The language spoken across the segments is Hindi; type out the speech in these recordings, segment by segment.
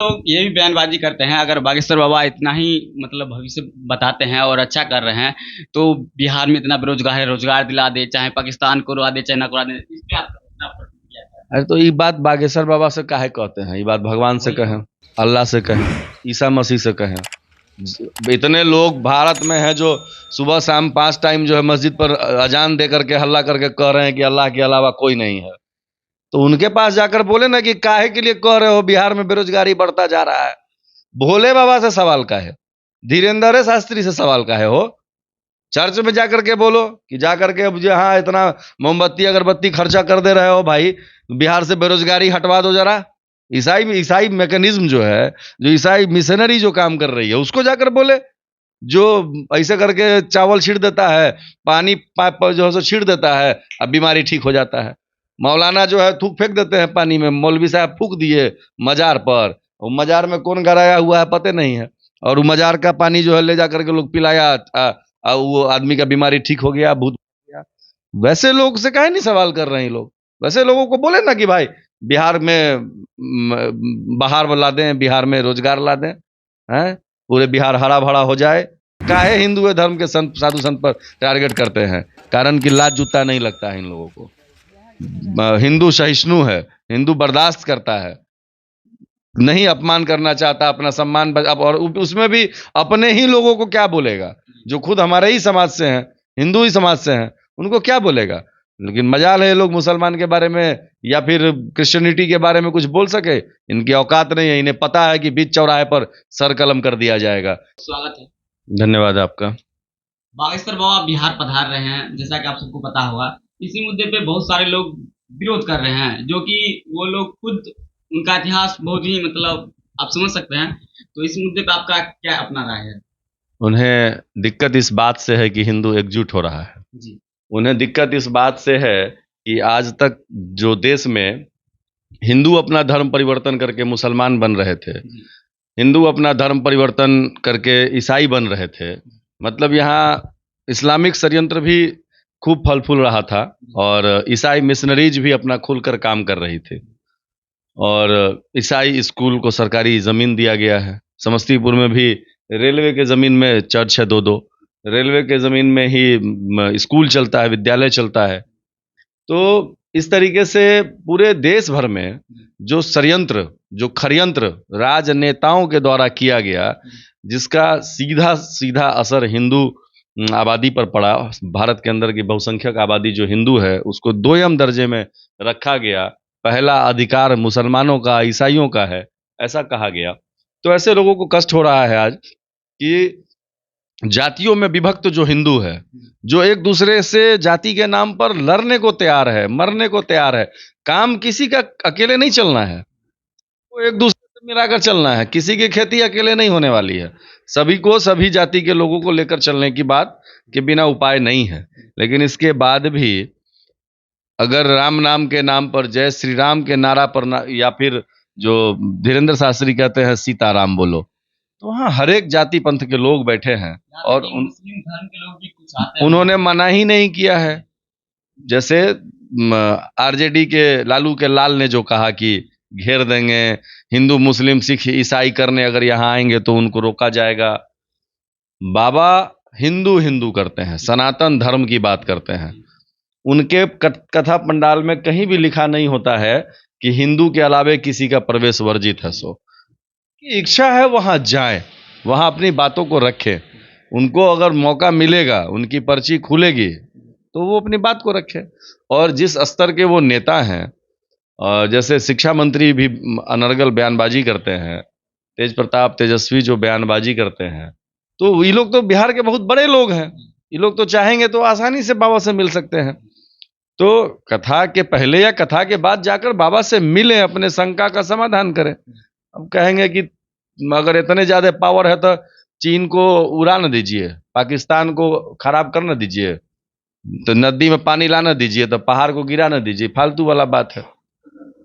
लोग ये भी बयानबाजी करते हैं, अगर बागेश्वर बाबा इतना ही मतलब भविष्य बताते हैं और अच्छा कर रहे हैं, तो बिहार में इतना बेरोजगार है, रोजगार दिला दे, चाहे पाकिस्तान को उड़ा दे, चाइना को उड़ा दे। इस पे आपका अपना प्रतिक्रिया है? अरे तो ये बात बागेश्वर बाबा से काहे कहते हैं? ये बात भगवान से वही तो। कहें, अल्लाह से कहें, ईसा मसीह से कहें। इतने लोग भारत में हैं जो सुबह शाम 5 टाइम जो है मस्जिद पर अजान दे करके हल्ला करके कह रहे हैं कि अल्लाह के अलावा कोई नहीं है। तो उनके पास जाकर बोले ना कि काहे के लिए कह रहे हो बिहार में बेरोजगारी बढ़ता जा रहा है। भोले बाबा से सवाल का है, धीरेन्द्र शास्त्री से सवाल का है हो। चर्च में जाकर के बोलो कि जाकर के अब जो हाँ इतना मोमबत्ती अगरबत्ती खर्चा कर दे रहे हो भाई, बिहार से बेरोजगारी हटवा दो जरा। ईसाई ईसाई मैकेनिज्म जो है, जो ईसाई मिशनरी जो काम कर रही है उसको जाकर बोले। जो ऐसे करके चावल छीट देता है, पानी पाइप पर जो है सो छीट देता है, अब बीमारी ठीक हो जाता है। मौलाना जो है थूक फेंक देते हैं पानी में, मौलवी साहब फूक दिए मजार पर, और मजार में कौन गराया हुआ है पता नहीं है, और वो मजार का पानी जो है ले जा करके लोग पिलाया, वो आदमी का बीमारी ठीक हो गया, भूत गया। वैसे लोग से काहे नहीं सवाल कर रहे हैं लोग? वैसे लोगों को बोले ना कि भाई बिहार में बाहर ला दें, बिहार में रोजगार ला दें, हैं पूरे बिहार हरा भरा हो जाए। काहे हिंदू धर्म के संत साधु संत पर टारगेट करते हैं? कारण कि लाज जूता नहीं लगता है इन लोगों को। हिंदू सहिष्णु है, हिंदू बर्दाश्त करता है, नहीं अपमान करना चाहता, अपना सम्मान और उसमें भी अपने ही लोगों को क्या बोलेगा, जो खुद हमारे ही समाज से हैं, हिंदू ही समाज से हैं, उनको क्या बोलेगा? लेकिन मजाल है लोग मुसलमान के बारे में या फिर क्रिश्चियनिटी के बारे में कुछ बोल सके। इनकी औकात नहीं है, इन्हें पता है कि बीच चौराहे पर सर कलम कर दिया जाएगा। स्वागत है। धन्यवाद आपका। बागेश्वर बाबा बिहार पधार रहे हैं, जैसा कि आप सबको पता होगा। इसी मुद्दे पे बहुत सारे लोग विरोध कर रहे हैं, जो कि वो लोग खुद उनका इतिहास बहुत ही मतलब आप समझ सकते हैं। तो इस मुद्दे पे आपका क्या अपना राय है? उन्हें दिक्कत इस बात से है कि हिंदू एकजुट हो रहा है। जी। उन्हें दिक्कत इस बात से है कि आज तक जो देश में हिंदू अपना धर्म परिवर्तन करके मुसलमान बन रहे थे, जी। हिंदू अपना धर्म परिवर्तन करके ईसाई बन रहे थे, मतलब यहाँ इस्लामिक षड्यंत्र भी खूब फल फूल रहा था, और ईसाई मिशनरीज भी अपना खुलकर काम कर रही थी। और ईसाई स्कूल को सरकारी ज़मीन दिया गया है। समस्तीपुर में भी रेलवे के ज़मीन में चर्च है, दो रेलवे के ज़मीन में ही स्कूल चलता है, विद्यालय चलता है। तो इस तरीके से पूरे देश भर में जो षड्यंत्र, जो खड़यंत्र राजनेताओं के द्वारा किया गया, जिसका सीधा सीधा असर हिंदू आबादी पर पड़ा। भारत के अंदर की बहुसंख्यक आबादी जो हिंदू है उसको दोयम दर्जे में रखा गया, पहला अधिकार मुसलमानों का, ईसाइयों का है, ऐसा कहा गया। तो ऐसे लोगों को कष्ट हो रहा है आज कि जातियों में विभक्त जो हिंदू है, जो एक दूसरे से जाति के नाम पर लड़ने को तैयार है, मरने को तैयार है। काम किसी का अकेले नहीं चलना है, वो एक दूसरे से मिलाकर चलना है। किसी की खेती अकेले नहीं होने वाली है, सभी को, सभी जाति के लोगों को लेकर चलने की बात के बिना उपाय नहीं है। लेकिन इसके बाद भी अगर राम नाम के नाम पर, जय श्री राम के नारा पर या फिर जो धीरेन्द्र शास्त्री कहते हैं सीताराम बोलो, तो वहाँ हर एक जाति पंथ के लोग बैठे हैं, और मुस्लिम धर्म के लोग भी कुछ आते हैं, उन्होंने मना ही नहीं किया है। जैसे आरजेडी के लालू के लाल ने जो कहा कि घेर देंगे, हिंदू मुस्लिम सिख ईसाई करने अगर यहाँ आएंगे तो उनको रोका जाएगा। बाबा हिंदू हिंदू करते हैं, सनातन धर्म की बात करते हैं। उनके कथा पंडाल में कहीं भी लिखा नहीं होता है कि हिंदू के अलावे किसी का प्रवेश वर्जित है। सो की इच्छा है वहां जाएं, वहां अपनी बातों को रखें। उनको अगर मौका मिलेगा, उनकी पर्ची खुलेगी तो वो अपनी बात को रखें। और जिस स्तर के वो नेता हैं, जैसे शिक्षा मंत्री भी अनर्गल बयानबाजी करते हैं, तेज प्रताप तेजस्वी जो बयानबाजी करते हैं, तो ये लोग तो बिहार के बहुत बड़े लोग हैं। ये लोग तो चाहेंगे तो आसानी से बाबा से मिल सकते हैं। तो कथा के पहले या कथा के बाद जाकर बाबा से मिलें, अपने शंका का समाधान करें। अब कहेंगे कि अगर इतने ज्यादा पावर है तो चीन को उड़ा न दीजिए, पाकिस्तान को खराब कर न दीजिए, तो नदी में पानी ला न दीजिए, तो पहाड़ को गिरा न दीजिए, फालतू वाला बात है।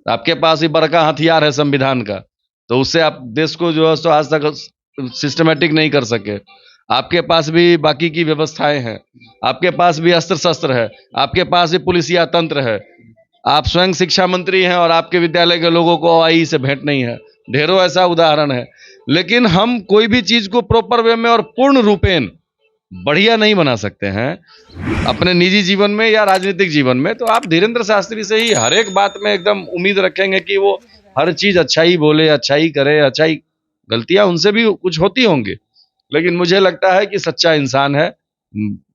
आपके पास ही बड़का हथियार है संविधान का, तो उससे आप देश को जो है सो आज तक सिस्टमेटिक नहीं कर सके। आपके पास भी बाकी की व्यवस्थाएं हैं, आपके पास भी अस्त्र शस्त्र है, आपके पास भी पुलिसिया तंत्र है। आप स्वयं शिक्षा मंत्री हैं और आपके विद्यालय के लोगों को आई से भेंट नहीं है, ढेरों ऐसा उदाहरण है। लेकिन हम कोई भी चीज को प्रॉपर वे में और पूर्ण रूपेण बढ़िया नहीं बना सकते हैं अपने निजी जीवन में या राजनीतिक जीवन में। तो आप धीरेन्द्र शास्त्री से ही हर एक बात में एकदम उम्मीद रखेंगे कि वो हर चीज अच्छा ही बोले, अच्छा ही करे, अच्छा ही। गलतियां उनसे भी कुछ होती होंगी, लेकिन मुझे लगता है कि सच्चा इंसान है,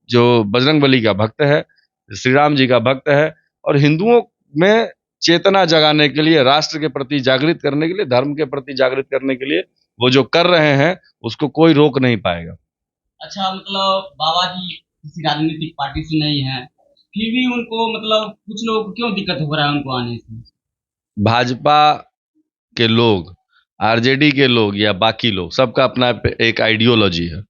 जो बजरंगबली का भक्त है, श्री राम जी का भक्त है, और हिंदुओं में चेतना जगाने के लिए, राष्ट्र के प्रति जागृत करने के लिए, धर्म के प्रति जागृत करने के लिए वो जो कर रहे हैं उसको कोई रोक नहीं पाएगा। अच्छा, मतलब बाबा जी किसी राजनीतिक पार्टी से नहीं है, फिर भी उनको मतलब कुछ लोगों को क्यों दिक्कत हो रहा है उनको आने से? भाजपा के लोग, आरजेडी के लोग या बाकी लोग, सबका अपना एक आइडियोलॉजी है।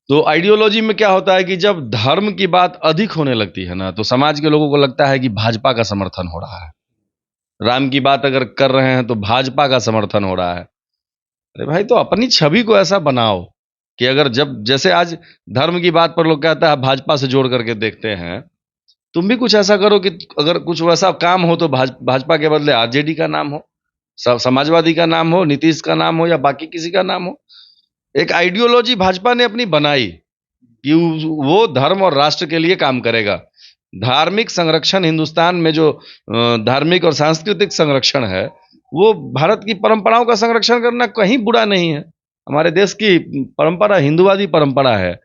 तो आइडियोलॉजी में क्या होता है कि जब धर्म की बात अधिक होने लगती है ना, तो समाज के लोगों को लगता है कि भाजपा का समर्थन हो रहा है। राम की बात अगर कर रहे हैं तो भाजपा का समर्थन हो रहा है। अरे भाई, तो अपनी छवि को ऐसा बनाओ कि अगर जब जैसे आज धर्म की बात पर लोग कहता है भाजपा से जोड़ करके देखते हैं, तुम भी कुछ ऐसा करो कि अगर कुछ वैसा काम हो तो भाजपा के बदले आरजेडी का नाम हो, समाजवादी का नाम हो, नीतीश का नाम हो, या बाकी किसी का नाम हो। एक आइडियोलॉजी भाजपा ने अपनी बनाई कि वो धर्म और राष्ट्र के लिए काम करेगा। धार्मिक संरक्षण, हिंदुस्तान में जो धार्मिक और सांस्कृतिक संरक्षण है, वो भारत की परंपराओं का संरक्षण करना कहीं बुरा नहीं है। हमारे देश की परंपरा हिंदुवादी परंपरा है।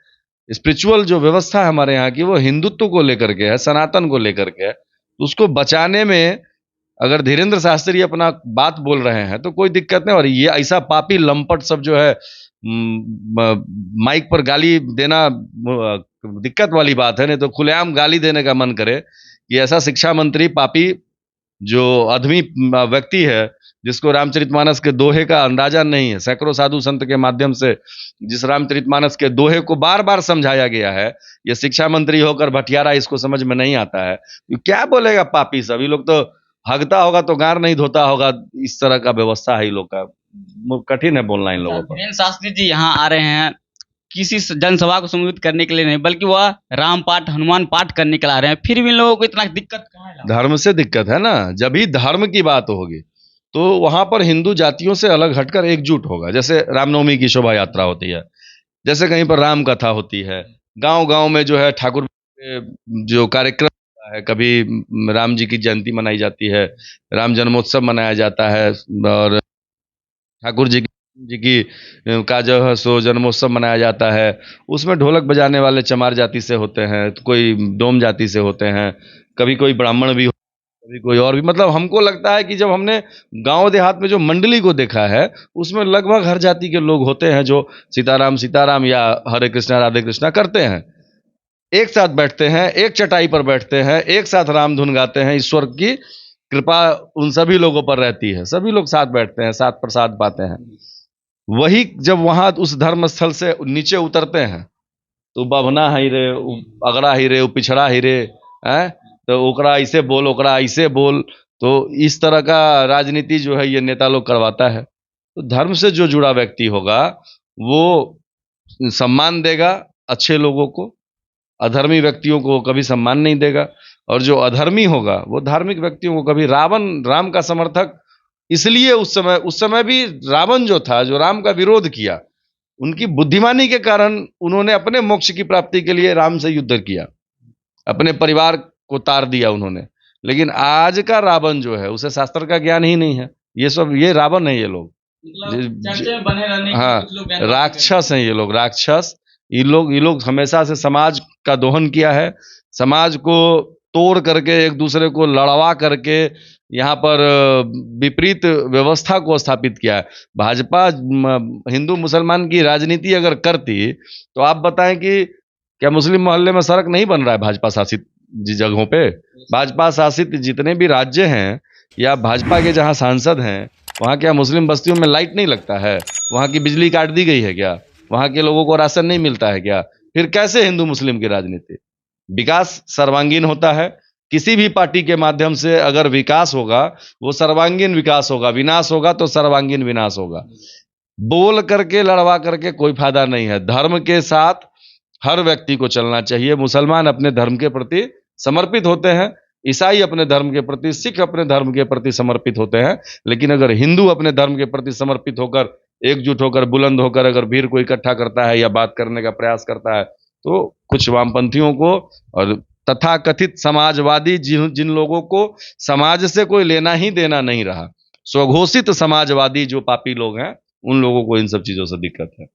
स्पिरिचुअल जो व्यवस्था है हमारे यहाँ की, वो हिंदुत्व को लेकर के है, सनातन को लेकर के है। तो उसको बचाने में अगर धीरेन्द्र शास्त्री अपना बात बोल रहे हैं तो कोई दिक्कत नहीं। और ये ऐसा पापी लंपट सब जो है माइक पर गाली देना दिक्कत वाली बात है, नहीं तो खुलेआम गाली देने का मन करे कि ऐसा शिक्षा मंत्री पापी जो अधमी व्यक्ति है, जिसको रामचरितमानस के दोहे का अंदाजा नहीं है, सैकड़ों साधु संत के माध्यम से जिस रामचरितमानस के दोहे को बार बार समझाया गया है, ये शिक्षा मंत्री होकर भटियारा इसको समझ में नहीं आता है। तो क्या बोलेगा पापी सब? ये लोग तो हगता होगा तो गार नहीं धोता होगा, इस तरह का व्यवस्था है ये लोग का। कठिन है बोलना इन लोगों पर। धीरेन्द्र शास्त्री जी यहाँ आ रहे हैं किसी जनसभा को संबोधित करने के लिए नहीं, बल्कि वह राम पाठ, हनुमान पाठ करने के लिए आ रहे हैं, फिर भी इन लोगों को इतना दिक्कत कहाँ है? धर्म से दिक्कत है ना। जब भी धर्म की बात होगी तो वहां पर हिंदू जातियों से अलग हटकर एकजुट होगा। जैसे रामनवमी की शोभा यात्रा होती है, जैसे कहीं पर राम कथा होती है, गांव गांव में जो है ठाकुर जो कार्यक्रम होता है, कभी राम जी की जयंती मनाई जाती है, राम जन्मोत्सव मनाया जाता है, और ठाकुर जी की का जो है सो जन्मोत्सव मनाया जाता है। उसमें ढोलक बजाने वाले चमार जाति से होते हैं, तो कोई डोम जाति से होते हैं, कभी कोई ब्राह्मण भी, कभी कोई और भी। मतलब हमको लगता है कि जब हमने गांव देहात में जो मंडली को देखा है, उसमें लगभग हर जाति के लोग होते हैं जो सीताराम सीताराम या हरे कृष्णा राधे कृष्णा करते हैं, एक साथ बैठते हैं, एक चटाई पर बैठते हैं, एक साथ राम धुन गाते हैं। ईश्वर की कृपा उन सभी लोगों पर रहती है, सभी लोग साथ बैठते हैं, साथ प्रसाद पाते हैं। वही जब वहां उस धर्म स्थल से नीचे उतरते हैं तो बभना ही रे, अगड़ा ही रे, पिछड़ा ही रे, है तो ओकरा ऐसे बोल, ओकरा ऐसे बोल। तो इस तरह का राजनीति जो है ये नेता लोग करवाता है। तो धर्म से जो जुड़ा व्यक्ति होगा वो सम्मान देगा अच्छे लोगों को, अधर्मी व्यक्तियों को कभी सम्मान नहीं देगा। और जो अधर्मी होगा वो धार्मिक व्यक्तियों को कभी, राम का समर्थक इसलिए उस समय भी रावण जो था, जो राम का विरोध किया, उनकी बुद्धिमानी के कारण उन्होंने अपने मोक्ष की प्राप्ति के लिए राम से युद्ध किया, अपने परिवार को तार दिया उन्होंने। लेकिन आज का रावण जो है उसे शास्त्र का ज्ञान ही नहीं है। ये रावण है, ये लोग मतलब चर्चे में बने रहने के हाँ, कुछ लोग बयान राक्षस हैं ये लोग, राक्षस। ये लोग हमेशा से समाज का दोहन किया है, समाज को तोड़ करके, एक दूसरे को लड़वा करके यहाँ पर विपरीत व्यवस्था को स्थापित किया है। भाजपा हिंदू मुसलमान की राजनीति अगर करती तो आप बताएं कि क्या मुस्लिम मोहल्ले में सड़क नहीं बन रहा है भाजपा शासित जगहों पे? भाजपा शासित जितने भी राज्य हैं या भाजपा के जहाँ सांसद हैं, वहाँ क्या मुस्लिम बस्तियों में लाइट नहीं लगता है? वहाँ की बिजली काट दी गई है क्या? वहाँ के लोगों को राशन नहीं मिलता है क्या? फिर कैसे हिंदू मुस्लिम की राजनीति? विकास सर्वांगीण होता है। किसी भी पार्टी के माध्यम से अगर विकास होगा वो सर्वांगीण विकास होगा, विनाश होगा तो सर्वांगीण विनाश होगा। बोल करके, लड़वा करके कोई फायदा नहीं है। धर्म के साथ हर व्यक्ति को चलना चाहिए। मुसलमान अपने धर्म के प्रति समर्पित होते हैं, ईसाई अपने धर्म के प्रति, सिख अपने धर्म के प्रति समर्पित होते हैं, लेकिन अगर हिंदू अपने धर्म के प्रति समर्पित होकर, एकजुट होकर, बुलंद होकर अगर भीड़ को इकट्ठा करता है या बात करने का प्रयास करता है, तो कुछ वामपंथियों को और तथाकथित समाजवादी जिन लोगों को समाज से कोई लेना ही देना नहीं रहा, स्वघोषित समाजवादी जो पापी लोग हैं, उन लोगों को इन सब चीजों से दिक्कत है।